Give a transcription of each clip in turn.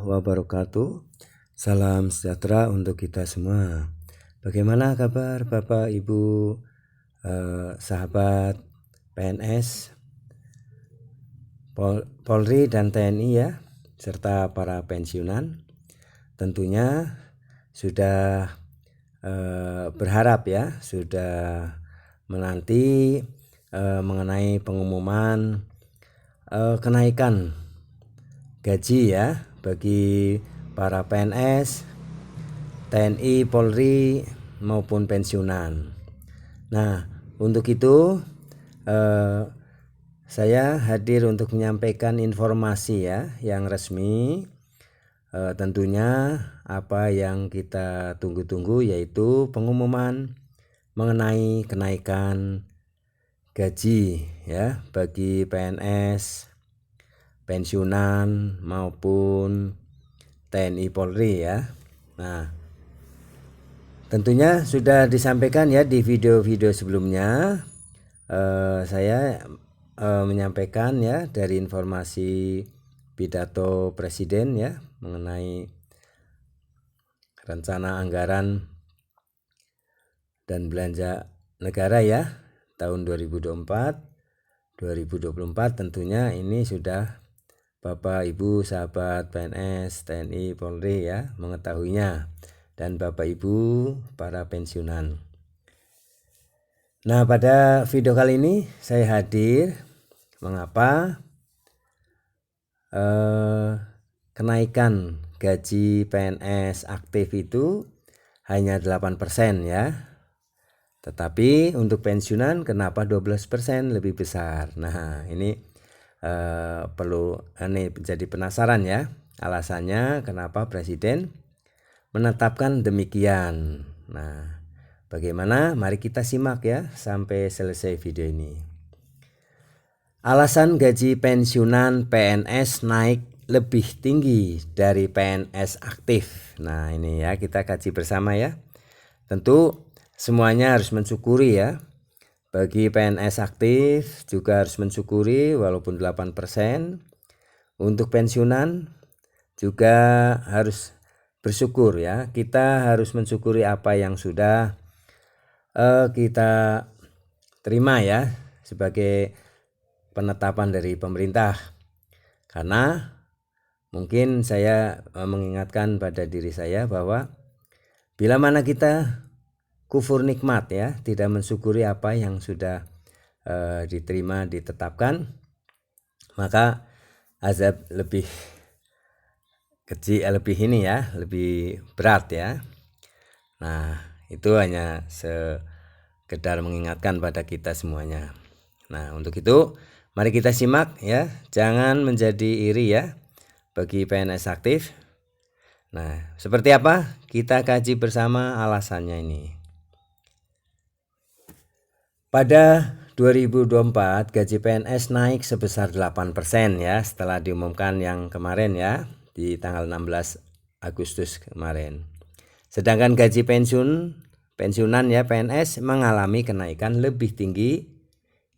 wabarakatuh. Salam sejahtera untuk kita semua. Bagaimana kabar Bapak Ibu sahabat PNS, Polri dan TNI ya, serta para pensiunan. Tentunya sudah berharap ya, sudah menanti mengenai pengumuman kenaikan gaji ya bagi para PNS, TNI, Polri maupun pensiunan. Nah, untuk itu saya hadir untuk menyampaikan informasi ya yang resmi. Tentunya apa yang kita tunggu-tunggu yaitu pengumuman mengenai kenaikan gaji ya bagi PNS, pensiunan maupun TNI Polri ya. Nah, tentunya sudah disampaikan ya di video-video sebelumnya. Saya menyampaikan ya dari informasi pidato Presiden ya mengenai rencana anggaran dan belanja negara ya tahun 2024 tentunya ini sudah Bapak Ibu sahabat PNS, TNI, Polri ya mengetahuinya, dan Bapak Ibu para pensiunan. Nah, pada video kali ini saya hadir mengapa kenaikan gaji PNS aktif itu hanya 8% ya. Tetapi untuk pensiunan kenapa 12% lebih besar. Nah, ini perlu jadi penasaran ya alasannya kenapa Presiden menetapkan demikian. Nah, bagaimana? Mari kita simak ya sampai selesai video ini. Alasan gaji pensiunan PNS naik lebih tinggi dari PNS aktif. Nah, ini ya kita kaji bersama ya. Tentu semuanya harus mensyukuri ya. Bagi PNS aktif juga harus mensyukuri walaupun 8%. Untuk pensiunan juga harus bersyukur ya. Kita harus mensyukuri apa yang sudah kita terima ya sebagai penetapan dari pemerintah. Karena mungkin saya mengingatkan pada diri saya bahwa bila mana kita kufur nikmat ya, tidak mensyukuri apa yang sudah diterima, ditetapkan, maka azab lebih kecil, lebih ini ya, lebih berat ya. Nah, itu hanya sekedar mengingatkan pada kita semuanya. Nah, untuk itu mari kita simak ya, jangan menjadi iri ya bagi PNS aktif. Nah, seperti apa? Kita kaji bersama alasannya ini. Pada 2024 gaji PNS naik sebesar 8% ya setelah diumumkan yang kemarin ya di tanggal 16 Agustus kemarin. Sedangkan gaji pensiunan ya PNS mengalami kenaikan lebih tinggi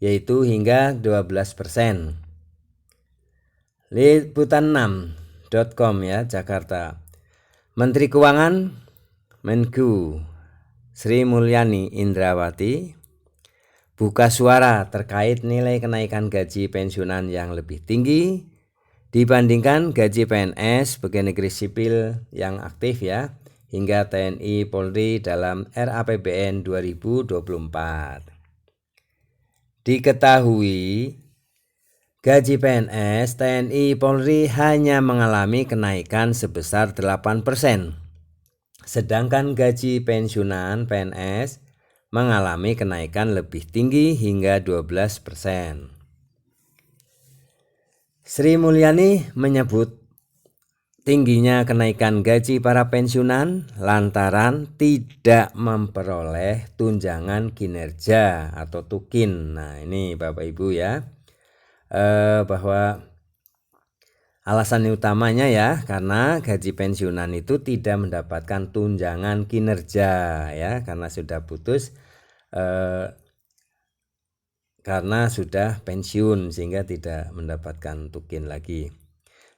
yaitu hingga 12%. Liputan6.com ya Jakarta. Menteri Keuangan Menku Sri Mulyani Indrawati buka suara terkait nilai kenaikan gaji pensiunan yang lebih tinggi dibandingkan gaji PNS pegawai negeri sipil yang aktif ya hingga TNI Polri dalam RAPBN 2024. Diketahui gaji PNS TNI Polri hanya mengalami kenaikan sebesar 8%. Sedangkan gaji pensiunan PNS mengalami kenaikan lebih tinggi hingga 12%. Sri Mulyani menyebut tingginya kenaikan gaji para pensiunan lantaran tidak memperoleh tunjangan kinerja atau tukin. Nah, ini Bapak Ibu ya, bahwa alasan utamanya ya karena gaji pensiunan itu tidak mendapatkan tunjangan kinerja ya karena sudah putus karena sudah pensiun sehingga tidak mendapatkan tukin lagi.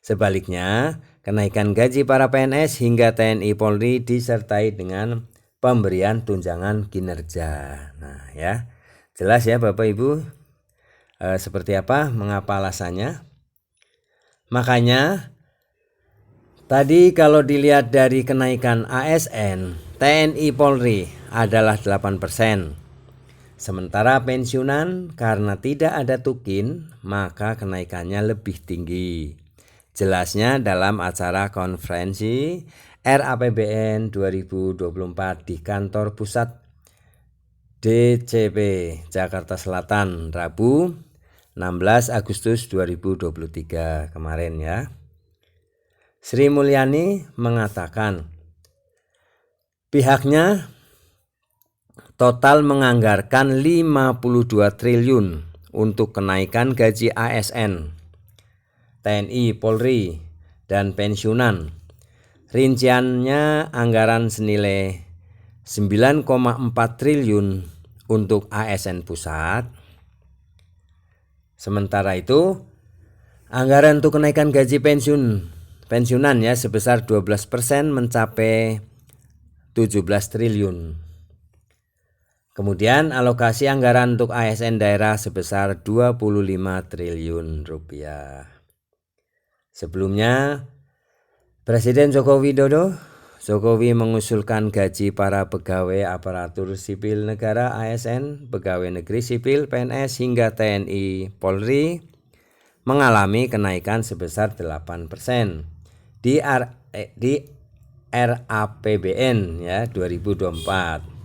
Sebaliknya kenaikan gaji para PNS hingga TNI Polri disertai dengan pemberian tunjangan kinerja. Nah ya, jelas ya Bapak Ibu seperti apa, mengapa alasannya. Makanya tadi kalau dilihat dari kenaikan ASN, TNI Polri adalah 8%. Sementara pensiunan karena tidak ada tukin, maka kenaikannya lebih tinggi. Jelasnya dalam acara konferensi RAPBN 2024 di kantor pusat DCP Jakarta Selatan Rabu 16 Agustus 2023 kemarin ya. Sri Mulyani mengatakan pihaknya total menganggarkan 52 triliun untuk kenaikan gaji ASN, TNI, Polri, dan pensiunan. Rinciannya anggaran senilai 9,4 triliun untuk ASN pusat. Sementara itu, anggaran untuk kenaikan gaji pensiunan ya sebesar 12% mencapai 17 triliun. Kemudian alokasi anggaran untuk ASN daerah sebesar 25 triliun rupiah. Sebelumnya, Presiden Jokowi mengusulkan gaji para pegawai aparatur sipil negara ASN, pegawai negeri sipil, PNS hingga TNI Polri mengalami kenaikan sebesar 8% di RAPBN ya 2024.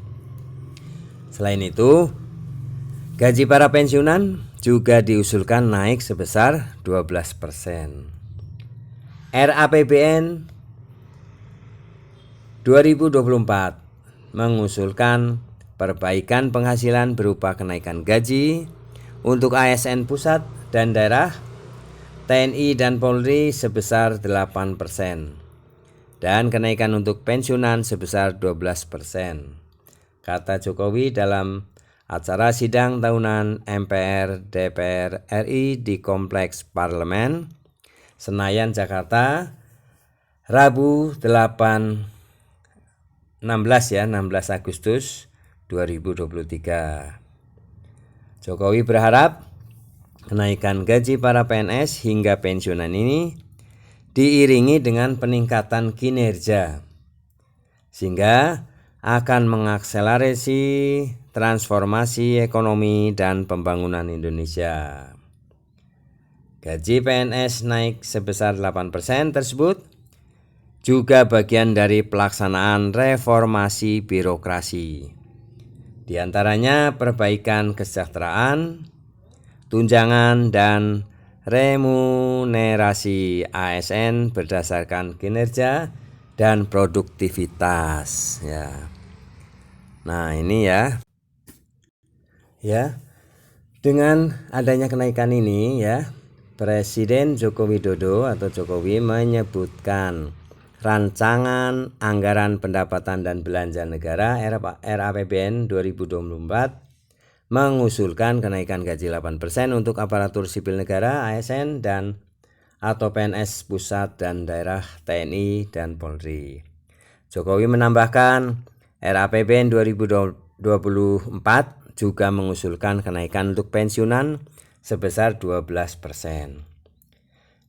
Selain itu, gaji para pensiunan juga diusulkan naik sebesar 12%. RAPBN 2024 mengusulkan perbaikan penghasilan berupa kenaikan gaji untuk ASN pusat dan daerah, TNI dan Polri sebesar 8% dan kenaikan untuk pensiunan sebesar 12%. Kata Jokowi dalam acara sidang tahunan MPR DPR RI di Kompleks Parlemen Senayan Jakarta Rabu 16 Agustus 2023. Jokowi berharap kenaikan gaji para PNS hingga pensiunan ini diiringi dengan peningkatan kinerja sehingga akan mengakselerasi transformasi ekonomi dan pembangunan Indonesia. Gaji PNS naik sebesar 8% tersebut juga bagian dari pelaksanaan reformasi birokrasi. Di antaranya perbaikan kesejahteraan, tunjangan dan remunerasi ASN berdasarkan kinerja dan produktivitas ya. Nah ini ya dengan adanya kenaikan ini ya, Presiden Joko Widodo atau Jokowi menyebutkan rancangan anggaran pendapatan dan belanja negara RAPBN 2024 mengusulkan kenaikan gaji 8% untuk aparatur sipil negara ASN dan atau PNS pusat dan daerah, TNI dan Polri. Jokowi menambahkan RAPBN 2024 juga mengusulkan kenaikan untuk pensiunan sebesar 12%.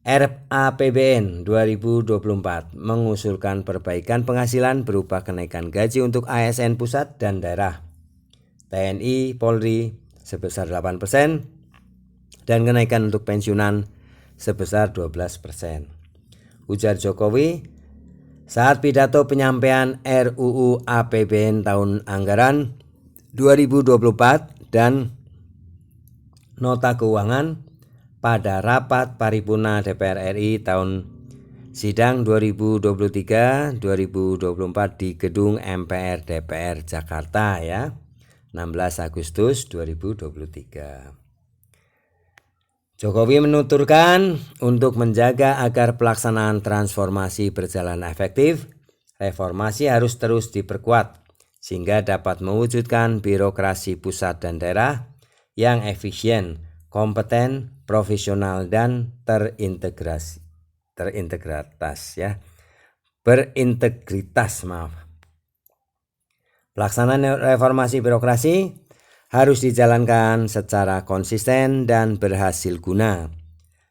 RAPBN 2024 mengusulkan perbaikan penghasilan berupa kenaikan gaji untuk ASN pusat dan daerah, TNI, Polri sebesar 8% dan kenaikan untuk pensiunan sebesar 12%. Ujar Jokowi saat pidato penyampaian RUU APBN tahun anggaran 2024 dan nota keuangan pada rapat paripurna DPR RI tahun sidang 2023-2024 di gedung MPR DPR Jakarta ya 16 Agustus 2023. Jokowi menuturkan untuk menjaga agar pelaksanaan transformasi berjalan efektif, reformasi harus terus diperkuat sehingga dapat mewujudkan birokrasi pusat dan daerah yang efisien, kompeten, profesional, dan terintegrasi. berintegritas, maaf. Pelaksanaan reformasi birokrasi harus dijalankan secara konsisten dan berhasil guna.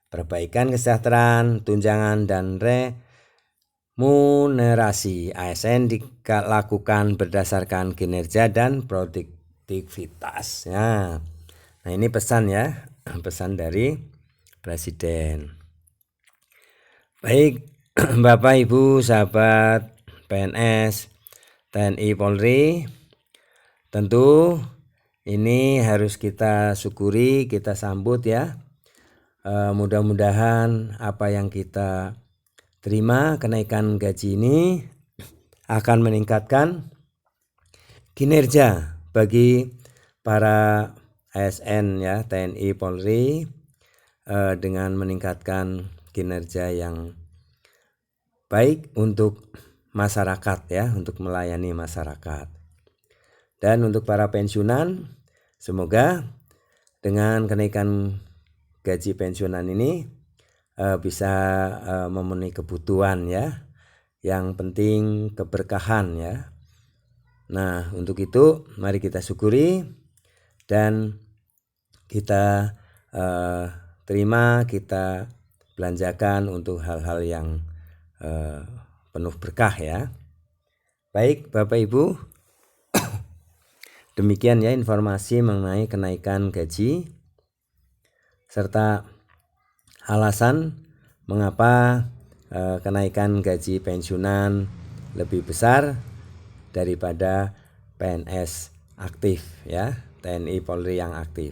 Perbaikan kesejahteraan, tunjangan, dan remunerasi ASN dilakukan berdasarkan kinerja dan produktivitas. Nah ini pesan ya, pesan dari Presiden. Baik Bapak Ibu sahabat PNS TNI Polri, tentu ini harus kita syukuri, kita sambut ya. Mudah-mudahan apa yang kita terima, kenaikan gaji ini akan meningkatkan kinerja bagi para ASN ya, TNI Polri, dengan meningkatkan kinerja yang baik untuk masyarakat ya, untuk melayani masyarakat. Dan untuk para pensiunan, semoga dengan kenaikan gaji pensiunan ini bisa memenuhi kebutuhan ya. Yang penting keberkahan ya. Nah untuk itu mari kita syukuri dan kita terima, kita belanjakan untuk hal-hal yang penuh berkah ya. Baik Bapak Ibu, demikian ya informasi mengenai kenaikan gaji serta alasan mengapa kenaikan gaji pensiunan lebih besar daripada PNS aktif ya, TNI Polri yang aktif.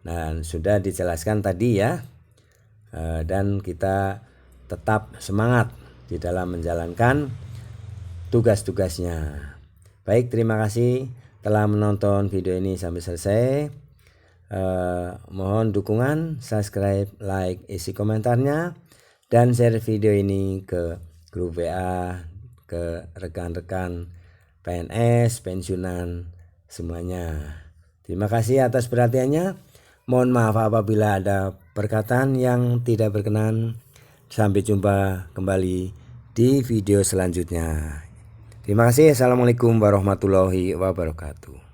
Dan sudah dijelaskan tadi ya, dan kita tetap semangat di dalam menjalankan tugas-tugasnya. Baik, terima kasih telah menonton video ini sampai selesai. Mohon dukungan, subscribe, like, isi komentarnya, dan share video ini ke grup WA, ke rekan-rekan PNS, pensiunan semuanya. Terima kasih atas perhatiannya. Mohon maaf apabila ada perkataan yang tidak berkenan. Sampai jumpa kembali di video selanjutnya. Terima kasih. Assalamualaikum warahmatullahi wabarakatuh.